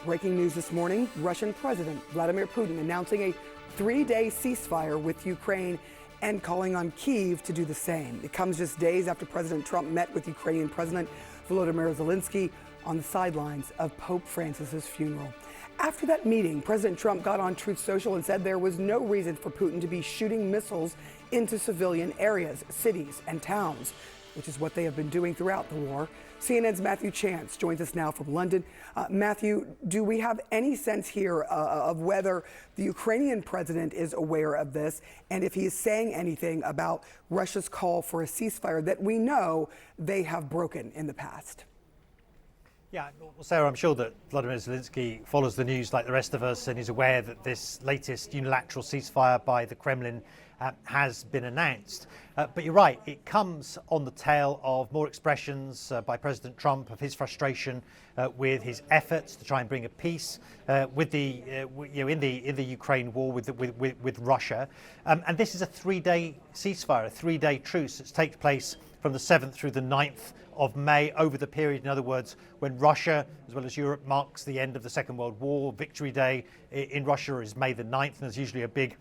Breaking news this morning, Russian President Vladimir Putin announcing a 3-day ceasefire with Ukraine and calling on Kyiv to do the same. It comes just days after President Trump met with Ukrainian President Volodymyr Zelensky on the sidelines of Pope Francis's funeral. After that meeting, President Trump got on Truth Social and said there was no reason for Putin to be shooting missiles into civilian areas, cities, and towns, which is what they have been doing throughout the war. CNN's Matthew Chance joins us now from London. Matthew, do we have any sense here of whether the Ukrainian president is aware of this and if he is saying anything about Russia's call for a ceasefire that we know they have broken in the past? Yeah, well, Sarah, I'm sure that Vladimir Zelensky follows the news like the rest of us and is aware that this latest unilateral ceasefire by the Kremlin has been announced. But you're right, it comes on the tail of more expressions by President Trump of his frustration with his efforts to try and bring a peace with the in the Ukraine war with Russia. And this is a 3-day ceasefire, a 3-day truce that's takes place from the 7th through the 9th of May, over the period, in other words, when Russia, as well as Europe, marks the end of the Second World War. Victory Day in Russia is May the 9th, and there's usually a big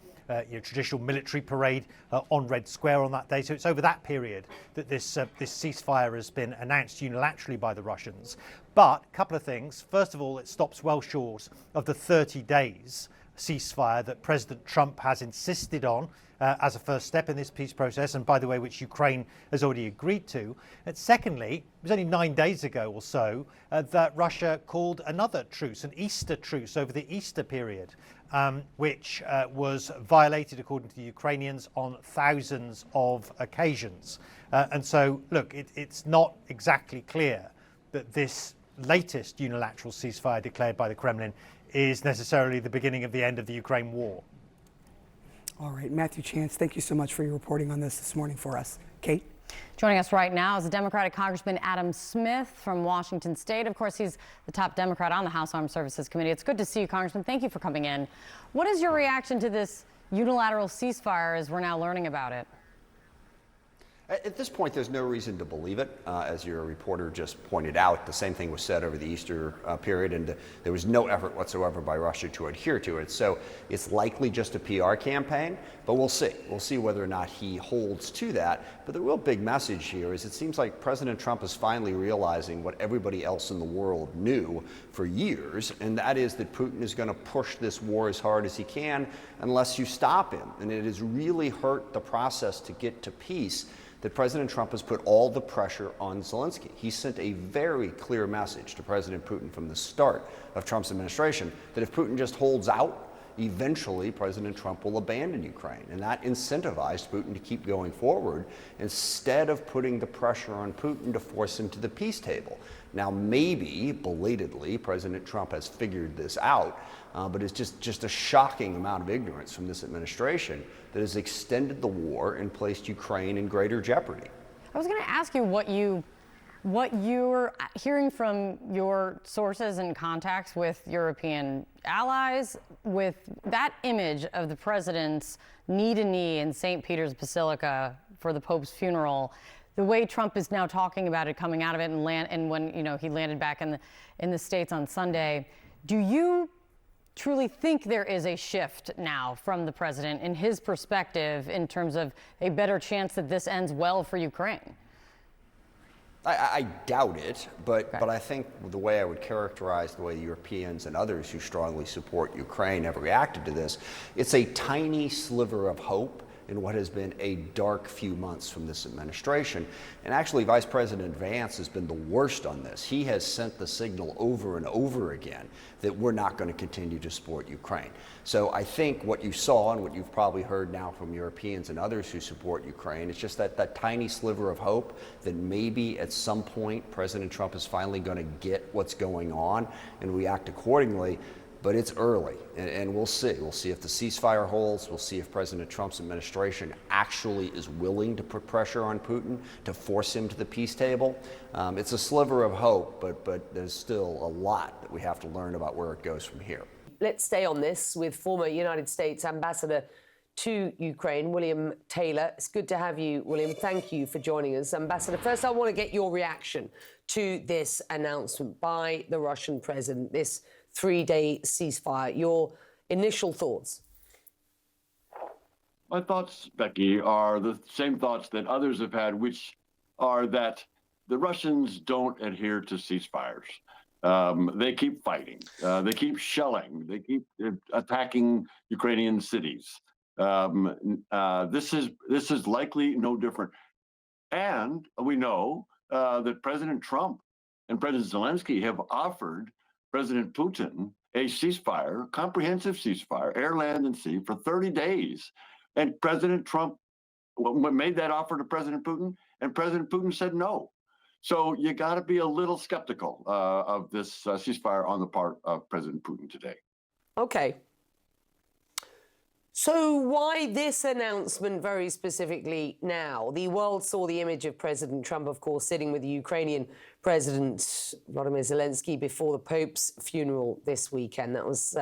traditional military parade on Red Square on that day. So it's over that period that this ceasefire has been announced unilaterally by the Russians. But a couple of things. First of all, it stops well short of the 30 days ceasefire that President Trump has insisted on as a first step in this peace process, and by the way, which Ukraine has already agreed to. And secondly, it was only 9 days ago or so that Russia called another truce, an Easter truce over the Easter period, which was violated, according to the Ukrainians, on thousands of occasions. And so, look, it's not exactly clear that this latest unilateral ceasefire declared by the Kremlin is necessarily the beginning of the end of the Ukraine war. All right, Matthew Chance, thank you so much for your reporting on this morning for us. Kate? Joining us right now is the Democratic Congressman Adam Smith from Washington State. Of course, he's the top Democrat on the House Armed Services Committee. It's good to see you, Congressman. Thank you for coming in. What is your reaction to this unilateral ceasefire as we're now learning about it? At this point, there's no reason to believe it. As your reporter just pointed out, the same thing was said over the Easter period, and there was no effort whatsoever by Russia to adhere to it. So it's likely just a PR campaign, but we'll see. We'll see whether or not he holds to that. But the real big message here is it seems like President Trump is finally realizing what everybody else in the world knew for years, and that is that Putin is going to push this war as hard as he can unless you stop him. And it has really hurt the process to get to peace that President Trump has put all the pressure on Zelensky. He sent a very clear message to President Putin from the start of Trump's administration that if Putin just holds out, eventually President Trump will abandon Ukraine. And that incentivized Putin to keep going forward instead of putting the pressure on Putin to force him to the peace table. Now, maybe, belatedly, President Trump has figured this out, but it's just a shocking amount of ignorance from this administration that has extended the war and placed Ukraine in greater jeopardy. I was going to ask you what you're hearing from your sources and contacts with European allies, with that image of the president's knee-to-knee in St. Peter's Basilica for the Pope's funeral. The way Trump is now talking about it, coming out of it, and when he landed back in the States on Sunday, do you truly think there is a shift now from the president in his perspective in terms of a better chance that this ends well for Ukraine? I doubt it, but I think the way I would characterize the way the Europeans and others who strongly support Ukraine have reacted to this, it's a tiny sliver of hope in what has been a dark few months from this administration. And actually, Vice President Vance has been the worst on this. He has sent the signal over and over again that we're not going to continue to support Ukraine. So I think what you saw and what you've probably heard now from Europeans and others who support Ukraine, it's just that tiny sliver of hope that maybe at some point President Trump is finally going to get what's going on and react accordingly. But it's early, and we'll see. We'll see if the ceasefire holds. We'll see if President Trump's administration actually is willing to put pressure on Putin to force him to the peace table. It's a sliver of hope, but there's still a lot that we have to learn about where it goes from here. Let's stay on this with former United States Ambassador to Ukraine, William Taylor. It's good to have you, William. Thank you for joining us. Ambassador, first I want to get your reaction to this announcement by the Russian president, this 3-day ceasefire. Your initial thoughts? My thoughts, Becky, are the same thoughts that others have had, which are that the Russians don't adhere to ceasefires. They keep fighting. They keep shelling. They keep attacking Ukrainian cities. This is likely no different. And we know that President Trump and President Zelensky have offered President Putin a ceasefire, comprehensive ceasefire, air, land, and sea, for 30 days. And President Trump made that offer to President Putin, and President Putin said no. So you got to be a little skeptical of this ceasefire on the part of President Putin today. Okay. So why this announcement very specifically now? The world saw the image of President Trump, of course, sitting with the Ukrainian President Volodymyr Zelensky before the Pope's funeral this weekend. That was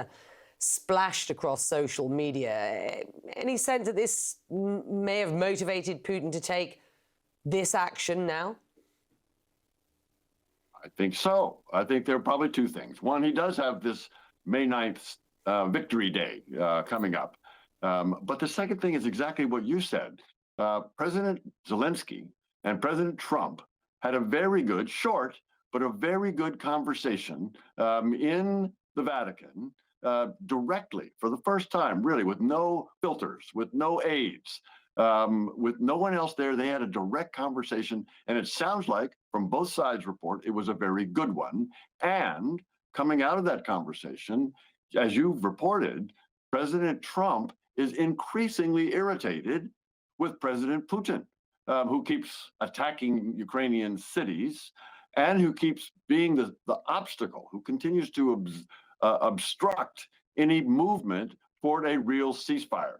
splashed across social media. Any sense that this may have motivated Putin to take this action now? I think so. I think there are probably two things. One, he does have this May 9th Victory Day coming up. But the second thing is exactly what you said. President Zelensky and President Trump had a very good, short, but a very good conversation in the Vatican directly for the first time, really, with no filters, with no aides, with no one else there. They had a direct conversation. And it sounds like, from both sides' report, it was a very good one. And coming out of that conversation, as you've reported, President Trump is increasingly irritated with President Putin, who keeps attacking Ukrainian cities and who keeps being the obstacle, who continues to obstruct any movement toward a real ceasefire,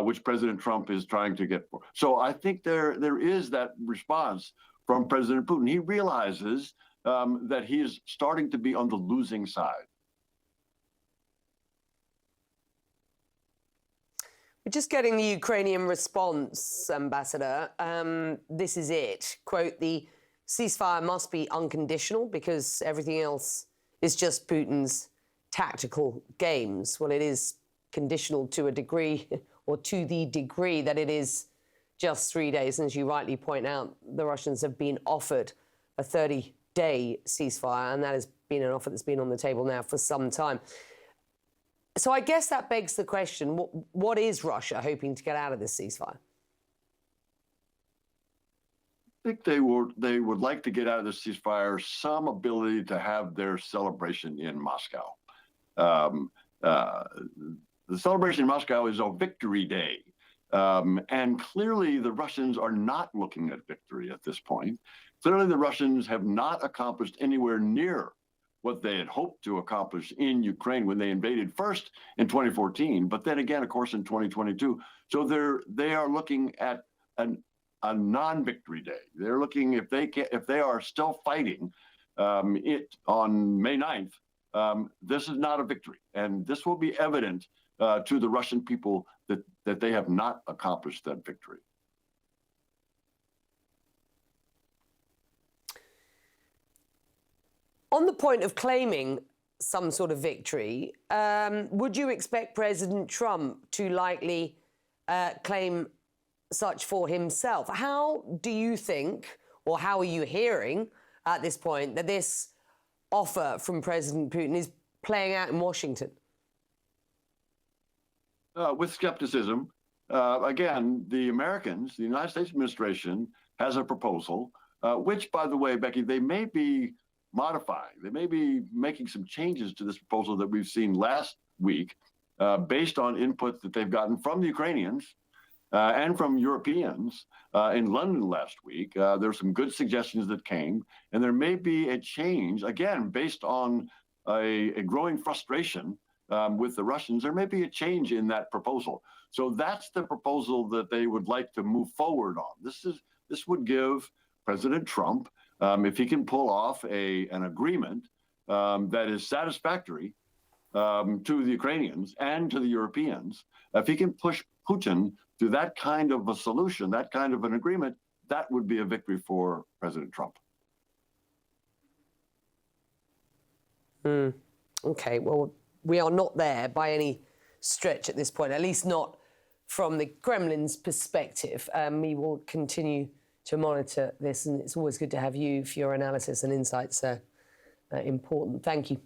which President Trump is trying to get for. So I think there is that response from President Putin. He realizes that he is starting to be on the losing side. We're just getting the Ukrainian response, Ambassador. This is it. Quote, the ceasefire must be unconditional because everything else is just Putin's tactical games. Well, it is conditional to a degree, or to the degree that it is just 3 days. And as you rightly point out, the Russians have been offered a 30-day ceasefire, and that has been an offer that's been on the table now for some time. So I guess that begs the question, what is Russia hoping to get out of this ceasefire? I think they would like to get out of the ceasefire some ability to have their celebration in Moscow. The celebration in Moscow is a victory day. And clearly the Russians are not looking at victory at this point. Clearly the Russians have not accomplished anywhere near what they had hoped to accomplish in Ukraine when they invaded first in 2014, but then again, of course, in 2022. So they are looking at a non-victory day. They're looking, if they are still fighting it on May 9th, this is not a victory. And this will be evident to the Russian people that they have not accomplished that victory. On the point of claiming some sort of victory, would you expect President Trump to likely claim such for himself? How do you think, or how are you hearing at this point, that this offer from President Putin is playing out in Washington? With skepticism. Again, the Americans, the United States administration, has a proposal, which, by the way, Becky, they may be modifying. They may be making some changes to this proposal that we've seen last week, based on input that they've gotten from the Ukrainians and from Europeans in London last week. There's some good suggestions that came, and there may be a change, again, based on a growing frustration with the Russians. There may be a change in that proposal. So that's the proposal that they would like to move forward on. This would give President Trump, if he can pull off an agreement that is satisfactory to the Ukrainians and to the Europeans, if he can push Putin to that kind of a solution, that kind of an agreement, that would be a victory for President Trump. Okay, well, we are not there by any stretch at this point, at least not from the Kremlin's perspective. We will continue to monitor this, and it's always good to have you for your analysis and insights. Important. Thank you.